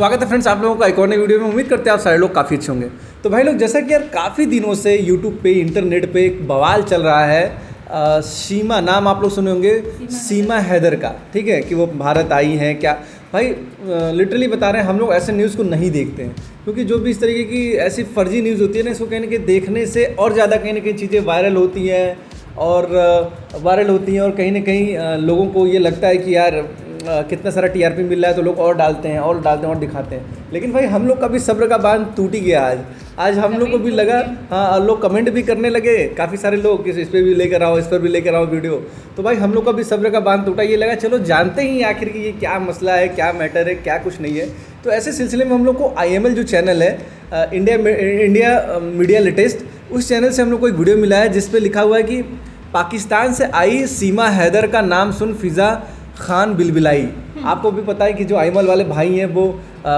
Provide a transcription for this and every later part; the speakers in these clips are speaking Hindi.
स्वागत है फ्रेंड्स आप लोगों का एक और नई वीडियो में। उम्मीद करते हैं आप सारे लोग काफ़ी अच्छे होंगे। तो भाई लोग, जैसा कि यार काफ़ी दिनों से यूट्यूब पे इंटरनेट पे एक बवाल चल रहा है सीमा, नाम आप लोग सुने होंगे, सीमा हैदर का, ठीक है, कि वो भारत आई हैं क्या। भाई लिटरली बता रहे हैं, हम लोग ऐसे न्यूज़ को नहीं देखते हैं, क्योंकि जो भी इस तरीके की ऐसी फर्जी न्यूज़ होती है ना, इसको कहीं ना कहीं देखने से और ज़्यादा कहीं ना कहीं चीज़ें वायरल होती हैं और कहीं ना कहीं लोगों को ये लगता है कि यार कितना सारा टीआरपी मिल रहा है तो लोग और डालते हैं और दिखाते हैं। लेकिन भाई हम लोग का भी सब्र का बांध टूट ही गया आज हम लोग को भी लगा, हाँ, लोग कमेंट भी करने लगे, काफ़ी सारे लोग कि इस पर भी लेकर आओ, इस पर भी लेकर आओ वीडियो। तो भाई हम लोग का भी सब्र का बांध टूटा, ये लगा चलो जानते ही आखिर कि ये क्या मसला है, क्या मैटर है, क्या कुछ नहीं है। तो ऐसे सिलसिले में हम लोग को IML जो चैनल है, इंडिया मीडिया लेटेस्ट, उस चैनल से हम लोग को एक वीडियो मिला है जिस पे लिखा हुआ है कि पाकिस्तान से आई सीमा हैदर का नाम सुन फिज़ा खान बिलबिलाई। आपको भी पता है कि जो IML वाले भाई हैं वो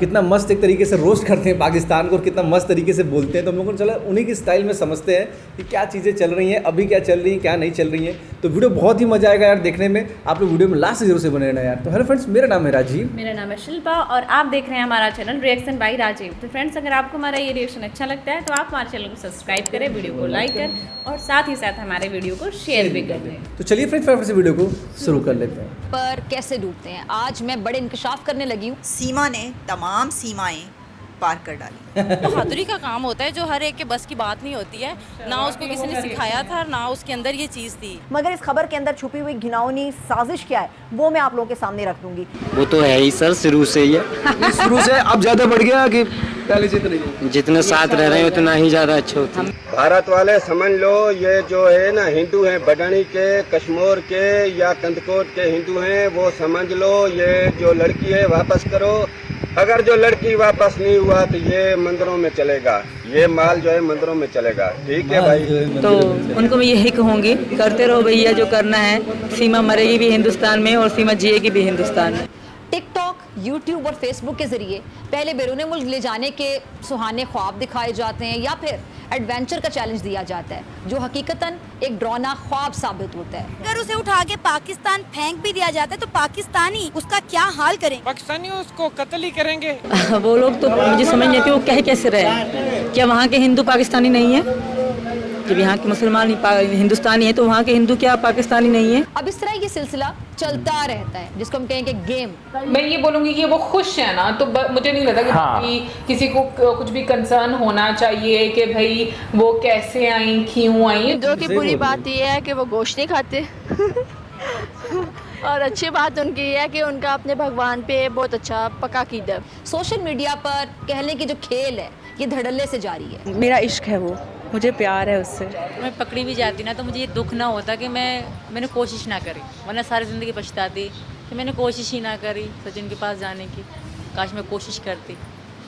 कितना मस्त एक तरीके से रोस्ट करते हैं पाकिस्तान को और कितना मस्त तरीके से बोलते हैं। तो हम लोग को चला उन्हीं की स्टाइल में समझते हैं कि क्या चीज़ें चल रही हैं, अभी क्या चल रही हैं, क्या नहीं चल रही हैं। तो वीडियो बहुत ही मजा आएगा यार देखने में, आप लोग वीडियो में लास्ट से जरूर से बने रहना यार। तो हेलो फ्रेंड्स, मेरा नाम है राजीव। मेरा नाम है शिल्पा और आप देख रहे हैं हमारा चैनल रिएक्शन बाय राजीव। तो फ्रेंड्स, अगर आपको हमारा ये रिएक्शन अच्छा लगता है तो आप हमारे चैनल को सब्सक्राइब करें, वीडियो को लाइक करें और साथ ही साथ हमारे वीडियो को शेयर भी कर दें। तो चलिए फ्रेंड्स फटाफट से वीडियो को शुरू कर लेते हैं। पर कैसे डूबते हैं, आज मैं बड़े इंकशाफ करने लगी हूँ। सीमा ने तमाम सीमाएं पार कर डाली। बहादुरी का काम होता है जो हर एक के बस की बात नहीं होती है। ना उसको किसी ने सिखाया था, ना उसके अंदर ये चीज़ थी। मगर इस खबर के अंदर छुपी हुई घिनौनी साजिश क्या है वो मैं आप लोगों के सामने रख दूंगी। वो तो है ही सर, शुरू से ही है। शुरू से अब ज़्यादा बढ़ गया कि पहले से इतना? जितने साथ रह रहे हैं उतना ही ज़्यादा अच्छे होते हैं। भारत वाले समझ लो, ये जो है ना हिंदू हैं, बडानी के, कश्मीर के या कंदकोट के हिंदू हैं, वो समझ लो ये जो लड़की है वापस करो। अगर जो लड़की वापस नहीं हुआ तो ये मंदिरों में चलेगा, ये माल जो है मंदिरों में चलेगा। ठीक है भाई, तो उनको मैं यही कहूँगी, करते रहो भैया जो करना है। सीमा मरेगी भी हिंदुस्तान में और सीमा जिएगी भी हिंदुस्तान में। टिकटॉक, यूट्यूब और फेसबुक के जरिए पहले बैरून मुल्क ले जाने के सुहाने ख्वाब दिखाए जाते हैं या फिर एडवेंचर का चैलेंज दिया जाता है, जो हकीकतन एक डरावना ख्वाब साबित होता है। अगर उसे उठा के पाकिस्तान फेंक भी दिया जाता है तो पाकिस्तानी उसका क्या हाल करें? पाकिस्तानी उसको कत्ल ही करेंगे। वो लोग तो मुझे समझ नहीं आती वो कह कैसे रहे। क्या वहाँ के हिंदू पाकिस्तानी नहीं है? जब यहाँ के मुसलमान हिंदुस्तानी है तो वहाँ के हिंदू क्या पाकिस्तानी नहीं है? अब इस तरह ये सिलसिला चलता रहता है, जिसको हम कहेंगे गेम। मैं ये बोलूँगी कि वो खुश है ना, तो मुझे नहीं लगता कि किसी को कुछ भी कंसर्न होना चाहिए कि भाई वो कैसे आई, क्यों आई। जो कि बुरी बात ये है कि वो गोश्त नहीं खाते और अच्छी बात उनकी ये है कि उनका अपने भगवान पे बहुत अच्छा पक्का कीदा है। सोशल मीडिया पर कहने की जो खेल है ये धड़ल्ले से जारी है। मेरा इश्क है वो, मुझे प्यार है उससे। मैं पकड़ी भी जाती ना तो मुझे ये दुख ना होता कि मैंने कोशिश ना करी, वरना सारी ज़िंदगी पछताती कि मैंने कोशिश ही ना करी सचिन के पास जाने की। काश मैं कोशिश करती,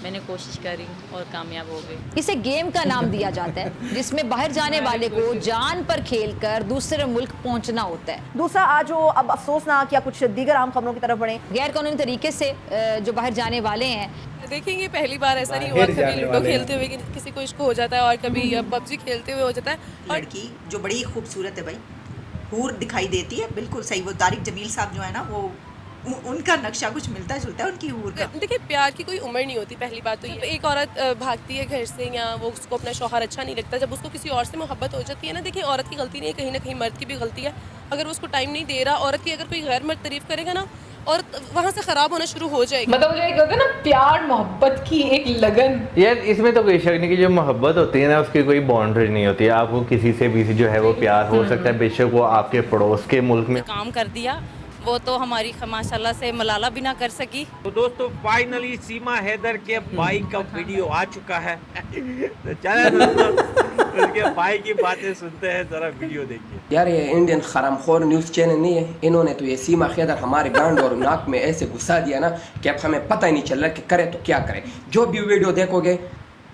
मैंने कोशिश करी और कामयाब हो गई। इसे गेम का नाम दिया जाता है, जिसमें बाहर जाने वाले को जान पर खेलकर दूसरे मुल्क पहुंचना होता है। दूसरा, आज जो अब अफसोसनाक या कुछ दीगर आम खबरों की तरफ बढ़े, गैर कानूनी तरीके से जो बाहर जाने वाले हैं। देखेंगे, पहली बार ऐसा नहीं हुआ, कभी लूडो खेलते हुए किसी को इश्क हो जाता है और कभी PUBG खेलते हुए हो जाता है। लड़की जो बड़ी खूबसूरत है भाई, हूर दिखाई देती है, बिल्कुल सही। वो तारिक जमील साहब जो है ना, वो उनका नक्शा कुछ मिलता जुलता है उनकी हूर का। देखिए, प्यार की कोई उम्र नहीं होती। पहली बात तो ये, एक औरत भागती है घर से या वो उसको अपना शौहर अच्छा नहीं लगता, जब उसको किसी और से मोहब्बत हो जाती है ना, देखिए औरत की गलती नहीं है, कहीं ना कहीं मर्द की भी गलती है। अगर उसको टाइम नहीं दे रहा, औरत की अगर कोई गैर मर्द तारीफ करेगा ना, और वहाँ से ख़राब होना शुरू हो जाएगी। मतलब मुझे एक होता है ना प्यार मोहब्बत की एक लगन। यार इसमें तो कोई शक नहीं कि जो मोहब्बत होती है ना उसकी कोई बाउंड्री नहीं होती है। आपको किसी से भी जो है वो प्यार हो सकता है, बेशक वो आपके पड़ोस के मुल्क में काम कर दिया, वो तो हमारी माशाल्लाह से मलाला भी ना कर सकी। तो दोस्तों फाइनली सीमा हैदर के भाई का वीडियो आ चुका है। तो चलो दोस्तों उसके भाई की बातें सुनते हैं, जरा वीडियो देखिए। यार ये इंडियन हरामखोर न्यूज़ चैनल नहीं है, इन्होंने तो ये सीमा हैदर हमारे गांड और नाक में ऐसे घुसा दिया ना कि अब हमें पता ही नहीं चल रहा कि करे तो क्या करे। जो भी वीडियो देखोगे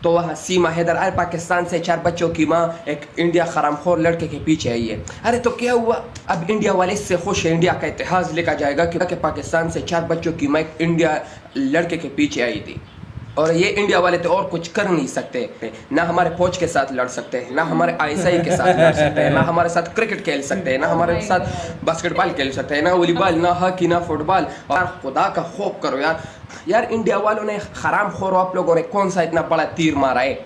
तो वहाँ सीमा हैदर आए, पाकिस्तान से 4 बच्चों की माँ एक इंडिया हरामखोर लड़के के पीछे आई है। अरे तो क्या हुआ, अब इंडिया वाले इससे खुश है, इंडिया का इतिहास लिखा जाएगा कि पाकिस्तान से 4 बच्चों की माँ एक इंडिया लड़के के पीछे आई थी। और ये इंडिया वाले तो और कुछ कर नहीं सकते, ना हमारे फौज के साथ लड़ सकते हैं, ना हमारे ISI के साथ लड़ सकते हैं, ना हमारे साथ क्रिकेट खेल सकते हैं, ना हमारे साथ बास्केटबॉल खेल सकते हैं, ना वॉलीबॉल, ना हॉकी, ना फुटबॉल। और खुदा का खौफ करो यार, यार इंडिया वालों ने हराम खोरो आप लोगों ने कौन सा इतना बड़ा तीर मारा है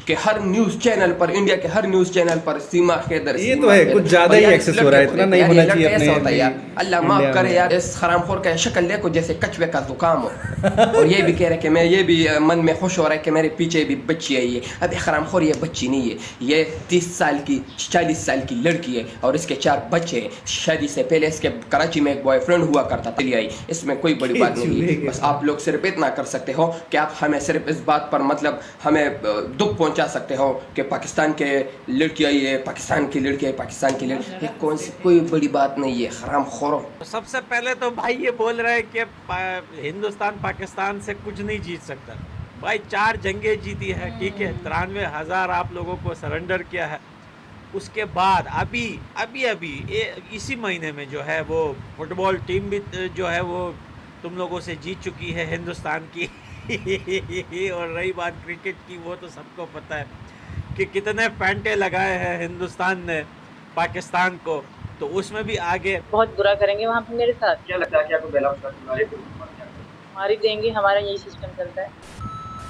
कि हर न्यूज चैनल पर, इंडिया के हर न्यूज चैनल पर सीमा हैदर, ये तो है कुछ ज्यादा ही एक्सेस हो रहा है, इतना नहीं होना चाहिए अपने होता है यार। अल्लाह माफ करे यार, इस हरामखोर का शक्ल देखो जैसे कछुए का जुकाम हो। और ये भी कह रहे कि मैं, ये भी मन में खुश हो रहा है कि मेरे पीछे भी बच्ची है। ये अभी हरामखोर ये बच्ची नहीं है, ये 30 साल की 40 साल की लड़की है और इसके 4 बच्चे हैं। शादी से पहले इसके कराची में एक बॉयफ्रेंड हुआ करता था, आई। इसमें कोई बड़ी बात नहीं है। बस आप लोग सिर्फ इतना कर सकते हो कि आप हमें सिर्फ इस बात पर मतलब हमें दुख पहुंचा सकते हो कि पाकिस्तान के लड़की आई है, पाकिस्तान की लड़की है, पाकिस्तान की लड़की, ये कौन सी कोई बड़ी बात नहीं है। हराम खोरो। सबसे पहले तो भाई ये बोल रहे हैं कि हिंदुस्तान पाकिस्तान से कुछ नहीं जीत सकता। भाई 4 जंगें जीती है, ठीक है, 93,000 आप लोगों को सरेंडर किया है। उसके बाद अभी इसी महीने में जो है वो फुटबॉल टीम भी जो है वो तुम लोगों से जीत चुकी है हिंदुस्तान की। और रही बात क्रिकेट की, वो तो सबको पता है कि कितने फैंटे लगाए हैं हिंदुस्तान ने पाकिस्तान को, तो उसमें भी आगे बहुत बुरा करेंगे वहाँ पे मेरे साथ। क्या लगता है कि आपको बैल मारी देंगे, हमारा यही सिस्टम चलता है।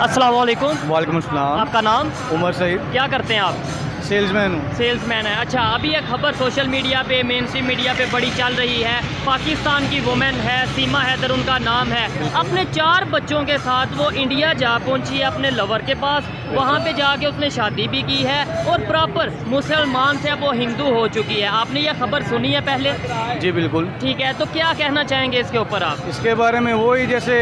अस्सलाम वालेकुम। वालेकुम अस्सलाम। आपका नाम? उमर सईद। क्या करते हैं आप? सेल्समैन हूँ। सेल्समैन है, अच्छा। अभी एक खबर सोशल मीडिया पे, मेन स्ट्रीम मीडिया पे बड़ी चल रही है। पाकिस्तान की वुमेन है, सीमा हैदर उनका नाम है। अपने 4 बच्चों के साथ वो इंडिया जा पहुंची है अपने लवर के पास। वहाँ पे जाके उसने शादी भी की है और प्रॉपर मुसलमान से अब वो हिंदू हो चुकी है। आपने ये खबर सुनी है पहले? जी बिल्कुल। ठीक है, तो क्या कहना चाहेंगे इसके ऊपर आप? इसके बारे में वही जैसे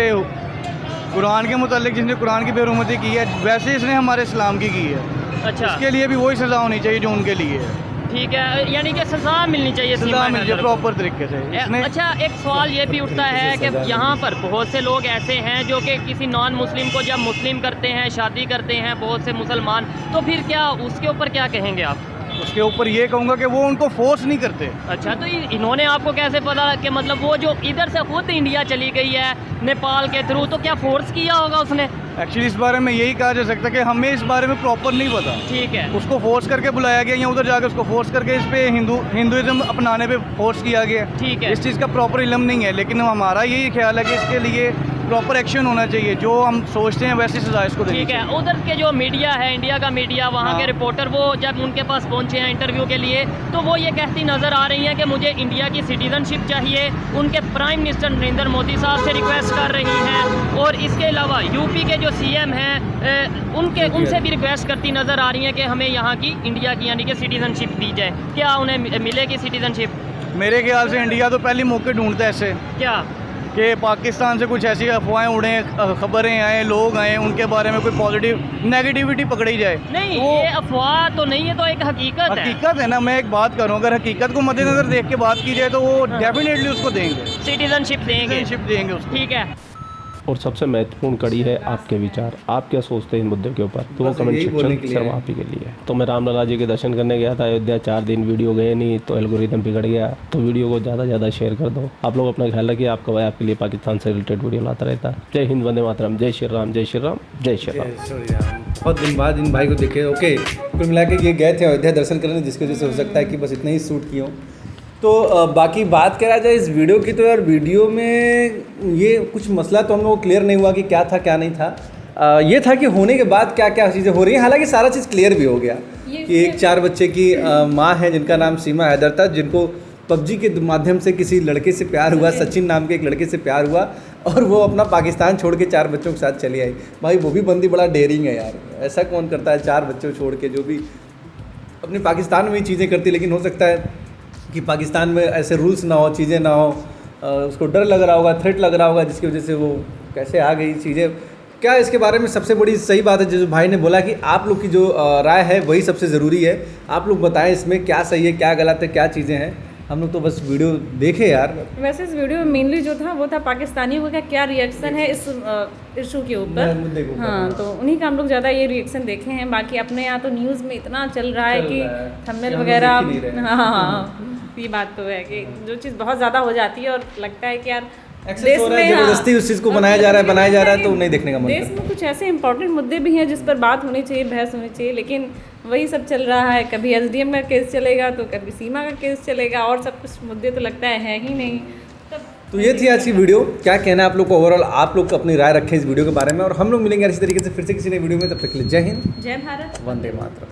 कुरान के मुतालिक जिसने कुरान की बेरुमती की है, वैसे इसने हमारे इस्लाम की है। अच्छा, इसके लिए भी वही सज़ा होनी चाहिए जो उनके लिए है। ठीक है, यानी कि सज़ा मिलनी चाहिए, सज़ा मिलनी चाहिए प्रॉपर तरीके से। अच्छा, एक सवाल ये भी उठता है कि यहाँ पर बहुत से लोग ऐसे हैं जो कि किसी नॉन मुस्लिम को जब मुस्लिम करते हैं, शादी करते हैं बहुत से मुसलमान, तो फिर क्या उसके ऊपर क्या कहेंगे आप? उसके ऊपर ये कहूँगा कि वो उनको फोर्स नहीं करते। अच्छा, तो इन्होंने आपको कैसे पता कि मतलब वो जो इधर से खुद इंडिया चली गई है नेपाल के थ्रू, तो क्या फोर्स किया होगा उसने? एक्चुअली इस बारे में यही कहा जा सकता है कि हमें इस बारे में प्रॉपर नहीं पता। ठीक है, उसको फोर्स करके बुलाया गया या उधर जाकर उसको फोर्स करके इस पे हिंदुइज्म अपनाने पे फोर्स किया गया। ठीक है, इस चीज़ का प्रॉपर इल्म नहीं है, लेकिन हमारा यही ख्याल है कि इसके लिए प्रॉपर एक्शन होना चाहिए। जो हम सोचते हैं वैसी सजा इसको देनी। ठीक है, उधर के जो मीडिया है, इंडिया का मीडिया, वहाँ के रिपोर्टर वो जब उनके पास पहुँचे हैं इंटरव्यू के लिए, तो वो ये कहती नज़र आ रही हैं कि मुझे इंडिया की सिटीजनशिप चाहिए। उनके प्राइम मिनिस्टर नरेंद्र मोदी साहब से रिक्वेस्ट कर रही हैं और इसके अलावा यूपी के जो CM हैं उनसे भी रिक्वेस्ट करती नज़र आ रही हैं कि हमें यहाँ की इंडिया की यानी कि सिटीजनशिप दी जाए। क्या उन्हें मिलेगी सिटीजनशिप? मेरे ख्याल से इंडिया तो पहले मौके ढूंढता है ऐसे क्या कि पाकिस्तान से कुछ ऐसी अफवाहें उड़े, खबरें आए, लोग आए, उनके बारे में कोई पॉजिटिव नेगेटिविटी पकड़ी जाए। नहीं, ये अफवाह तो नहीं है, तो एक हकीकत है ना। मैं एक बात करूँ, अगर हकीकत को मद्देनजर देख के बात की जाए तो वो डेफिनेटली उसको देंगे, सिटीजनशिप देंगे उसको। ठीक है। और सबसे महत्वपूर्ण कड़ी है आपके विचार, आप क्या सोचते हैं इन मुद्दों के ऊपर, तो वो कमेंट सेक्शन सिर्फ आप ही के लिए। तो मैं रामलला जी के दर्शन करने गया था अयोध्या, 4 दिन वीडियो गए नहीं तो एल्गोरिथम बिगड़ गया। तो वीडियो को ज़्यादा से ज़्यादा शेयर कर दो। आप लोग अपना ख्याल रखिए, आपका भाई आपके लिए पाकिस्तान से रिलेटेड वीडियो लाता रहता है। जय हिंद, वंदे मातरम, जय श्री राम, जय श्री राम, जय श्री राम। बहुत दिन बाद इन भाई को देखे। ओके, कुल मिला के ये गए थे अयोध्या दर्शन करने, जिसकी वजह से हो सकता है कि बस इतने ही शूट किए हों। तो बाकी बात करा जाए इस वीडियो की, तो यार वीडियो में ये कुछ मसला तो हम लोग को क्लियर नहीं हुआ कि क्या था क्या नहीं था। ये था कि होने के बाद क्या क्या चीज़ें हो रही हैं। हालांकि सारा चीज़ क्लियर भी हो गया कि एक 4 बच्चे की माँ है जिनका नाम सीमा हैदर था, जिनको PUBG के माध्यम से किसी लड़के से प्यार हुआ, सचिन नाम के एक लड़के से प्यार हुआ और वो अपना पाकिस्तान छोड़ के 4 बच्चों के साथ चली आई। भाई वो भी बंदी बड़ा डेयरिंग है यार, ऐसा कौन करता है 4 बच्चों छोड़ के, जो भी अपने पाकिस्तान में ही चीज़ें करती। लेकिन हो सकता है कि पाकिस्तान में ऐसे रूल्स ना हो, चीज़ें ना हो, उसको डर लग रहा होगा, थ्रेट लग रहा होगा, जिसकी वजह से वो कैसे आ गई चीज़ें। क्या इसके बारे में सबसे बड़ी सही बात है जो भाई ने बोला कि आप लोग की जो राय है वही सबसे ज़रूरी है। आप लोग बताएं इसमें क्या सही है, क्या गलत है, क्या चीज़ें हैं। हम लोग तो बस वीडियो देखे यार। वैसे इस वीडियो में मेनली जो था वो था पाकिस्तानियों का क्या रिएक्शन है इस इशू के ऊपर। हाँ, तो उन्हीं का हम लोग ज़्यादा ये रिएक्शन देखे हैं। बाकी अपने यहाँ तो न्यूज़ में इतना चल रहा है कि थंबनेल वगैरह, हाँ ये बात तो है कि जो चीज़ बहुत ज़्यादा हो जाती है और लगता है कि यार देश में जबरदस्ती उस चीज़ को बनाया जा रहा है तो नहीं देखने का मन। देश में कुछ ऐसे इंपॉर्टेंट मुद्दे भी हैं जिस पर बात होनी चाहिए, बहस होनी चाहिए, लेकिन वही सब चल रहा है। कभी SDM का केस चलेगा तो कभी सीमा का केस चलेगा और सब कुछ मुद्दे तो लगता है ही नहीं। तब तो ये थी आज की वीडियो। क्या कहना है आप लोग को ओवरऑल, आप लोग अपनी राय रखें इस वीडियो के बारे में, और हम लोग मिलेंगे इसी तरीके से फिर से किसी नई वीडियो में। तब तक के लिए जय हिंद, जय भारत, वंदे मातरम।